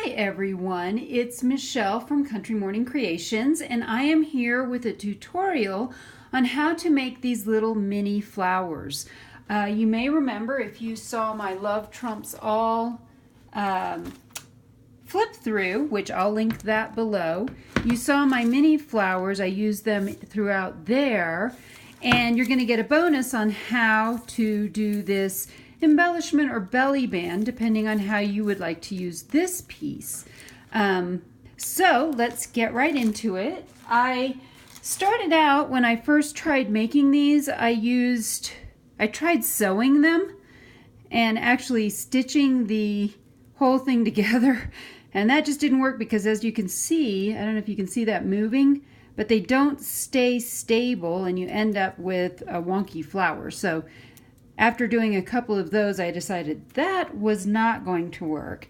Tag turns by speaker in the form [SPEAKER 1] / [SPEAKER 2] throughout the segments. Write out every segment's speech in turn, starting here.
[SPEAKER 1] Hi everyone, it's Michelle from Country Morning Creations, and I am here with a tutorial on how to make these little mini flowers. You may remember, if you saw my Love Trumps All flip through, which I'll link that below, you saw my mini flowers. I used them throughout there, and you're going to get a bonus on how to do this embellishment or belly band, depending on how you would like to use this piece. So let's get right into it. I started out, when I first tried making these, I tried sewing them and actually stitching the whole thing together, and that just didn't work because, as you can see, I don't know if you can see that moving, but they don't stay stable and you end up with a wonky flower. So after doing a couple of those, I decided that was not going to work.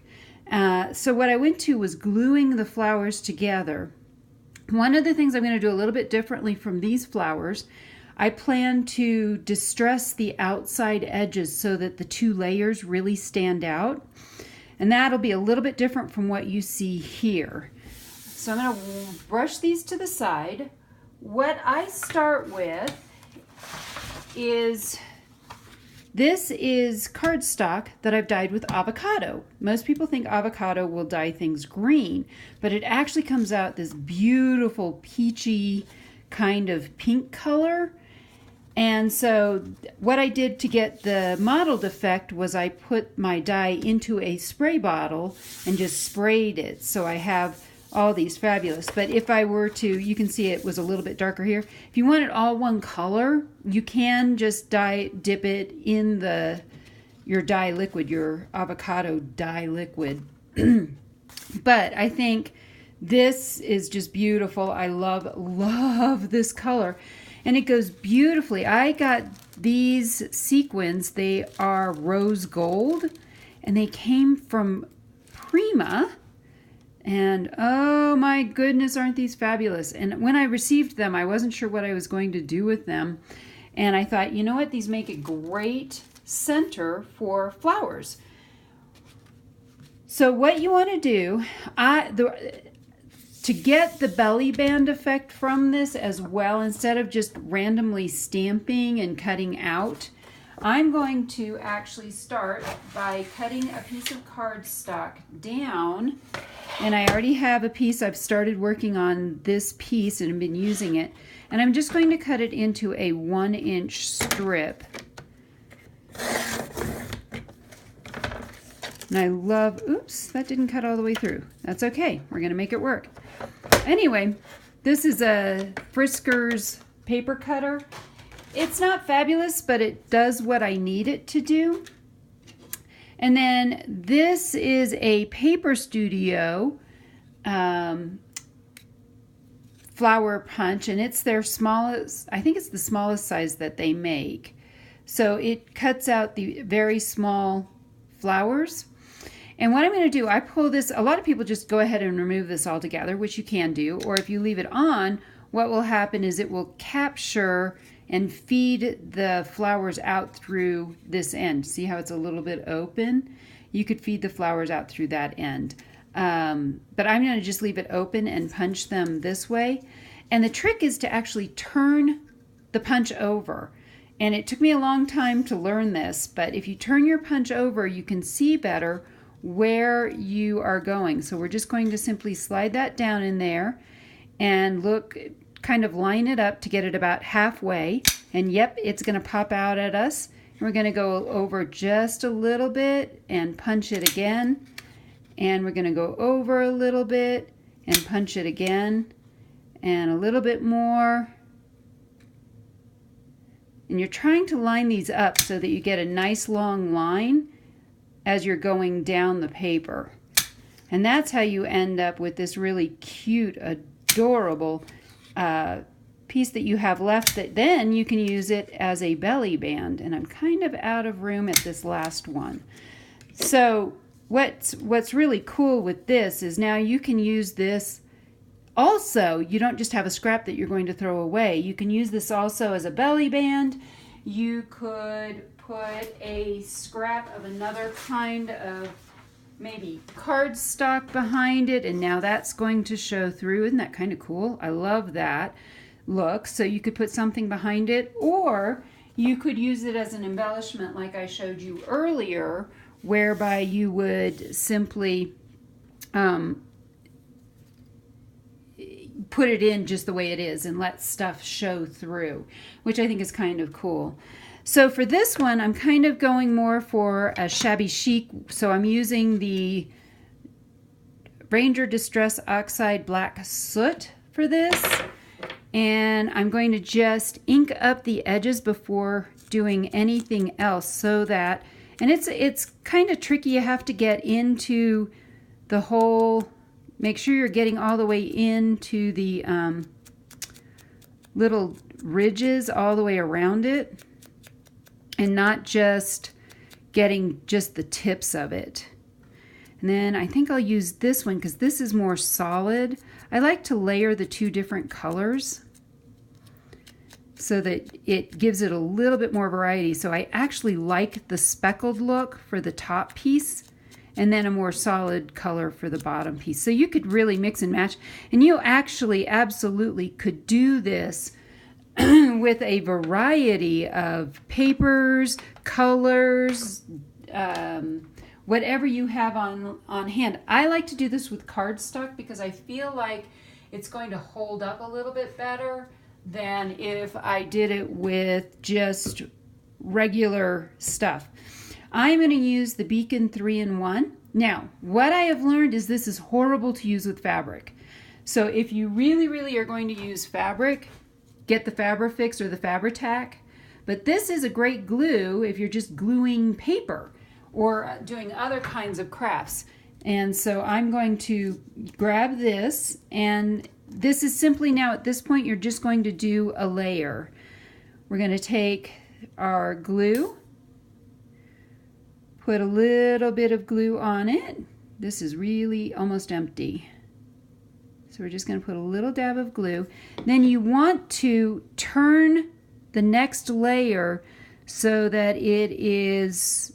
[SPEAKER 1] So what I went to was gluing the flowers together. One of the things I'm going to do a little bit differently from these flowers, I plan to distress the outside edges so that the two layers really stand out. And that'll be a little bit different from what you see here. So I'm going to brush these to the side. What I start with is, this is cardstock that I've dyed with avocado. Most people think avocado will dye things green, but it actually comes out this beautiful peachy kind of pink color. And so what I did to get the mottled effect was I put my dye into a spray bottle and just sprayed it. So I have all these fabulous. But if I were to, you can see it was a little bit darker here. If you want it all one color, you can just dip it in your dye liquid, your avocado dye liquid. But I think this is just beautiful. I love this color. And it goes beautifully. I got these sequins. They are rose gold, and they came from Prima. And oh my goodness, aren't these fabulous? And when I received them, I wasn't sure what I was going to do with them. And I thought, you know what? These make a great center for flowers. So what you want to do, to get the belly band effect from this as well, instead of just randomly stamping and cutting out, I'm going to actually start by cutting a piece of cardstock down. And I already have a piece. I've started working on this piece and I've been using it. And I'm just going to cut it into a 1-inch strip. And I love, oops, that didn't cut all the way through. That's okay. We're going to make it work. Anyway, this is a Frisker's paper cutter. It's not fabulous, but it does what I need it to do. And then this is a Paper Studio flower punch, and it's their smallest, I think it's the smallest size that they make. So it cuts out the very small flowers. And what I'm going to do, I pull this, a lot of people just go ahead and remove this altogether, which you can do, or if you leave it on, what will happen is it will capture and feed the flowers out through this end. See how it's a little bit open? You could feed the flowers out through that end. But I'm going to just leave it open and punch them this way. And the trick is to actually turn the punch over. And it took me a long time to learn this, but if you turn your punch over, you can see better where you are going. So we're just going to simply slide that down in there and look, kind of line it up to get it about halfway. And yep, it's going to pop out at us. And we're going to go over just a little bit and punch it again. And we're going to go over a little bit and punch it again. And a little bit more. And you're trying to line these up so that you get a nice long line as you're going down the paper. And that's how you end up with this really cute, adorable piece that you have left, that then you can use it as a belly band. And I'm kind of out of room at this last one. So what's really cool with this is now you can use this also. You don't just have a scrap that you're going to throw away. You can use this also as a belly band. You could put a scrap of another kind of maybe cardstock behind it, and now that's going to show through. Isn't that kind of cool? I love that look. So you could put something behind it, or you could use it as an embellishment like I showed you earlier, whereby you would simply put it in just the way it is and let stuff show through, which I think is kind of cool. So for this one, I'm kind of going more for a shabby chic. So I'm using the Ranger Distress Oxide Black Soot for this. And I'm going to just ink up the edges before doing anything else so that, and it's kind of tricky. You have to get into the whole, make sure you're getting all the way into the little ridges all the way around it, and not just getting just the tips of it. And then I think I'll use this one because this is more solid. I like to layer the two different colors so that it gives it a little bit more variety. So I actually like the speckled look for the top piece, and then a more solid color for the bottom piece. So you could really mix and match, and you actually absolutely could do this with a variety of papers, colors, whatever you have on hand. I like to do this with cardstock because I feel like it's going to hold up a little bit better than if I did it with just regular stuff. I'm going to use the Beacon 3-in-1. Now, what I have learned is this is horrible to use with fabric. So if you really, really are going to use fabric, get the Fabrifix or the Fabri-Tac. But this is a great glue if you're just gluing paper or doing other kinds of crafts. And so I'm going to grab this, and this is simply now at this point you're just going to do a layer. We're going to take our glue, put a little bit of glue on it. This is really almost empty. So we're just going to put a little dab of glue. Then you want to turn the next layer so that it is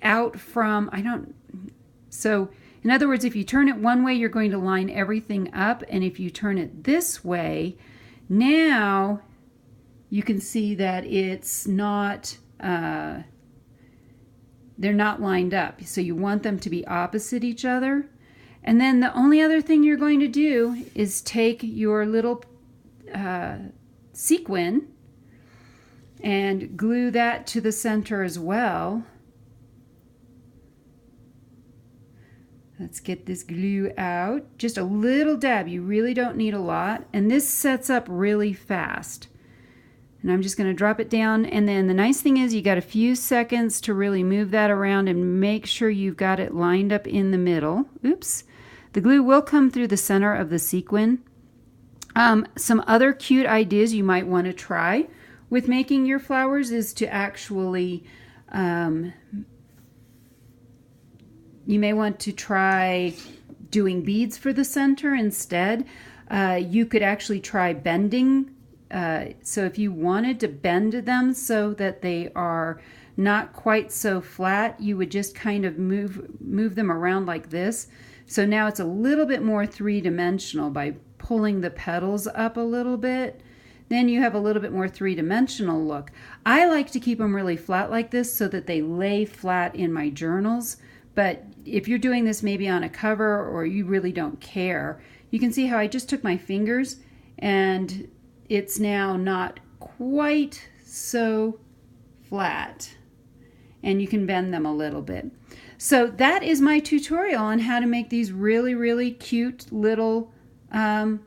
[SPEAKER 1] out from, so in other words, if you turn it one way, you're going to line everything up. And if you turn it this way, now you can see that it's not, they're not lined up. So you want them to be opposite each other. And then the only other thing you're going to do is take your little sequin and glue that to the center as well. Let's get this glue out. Just a little dab. You really don't need a lot. And this sets up really fast. And I'm just going to drop it down. And then the nice thing is you got a few seconds to really move that around and make sure you've got it lined up in the middle. Oops. The glue will come through the center of the sequin. Some other cute ideas you might want to try with making your flowers is to actually, you may want to try doing beads for the center instead. You could actually try bending. So if you wanted to bend them so that they are not quite so flat, you would just kind of move them around like this. So now it's a little bit more three-dimensional by pulling the petals up a little bit. Then you have a little bit more three-dimensional look. I like to keep them really flat like this so that they lay flat in my journals. But if you're doing this maybe on a cover or you really don't care, you can see how I just took my fingers and it's now not quite so flat. And you can bend them a little bit. So that is my tutorial on how to make these really, really cute little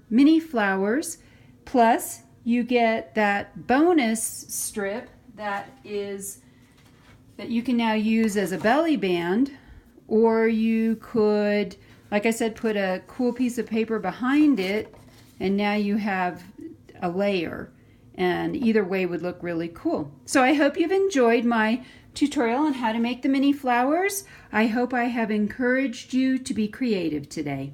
[SPEAKER 1] mini flowers. Plus, you get that bonus strip that you can now use as a belly band, or you could, like I said, put a cool piece of paper behind it, and now you have a layer. And either way would look really cool. So I hope you've enjoyed my tutorial on how to make the mini flowers. I hope I have encouraged you to be creative today.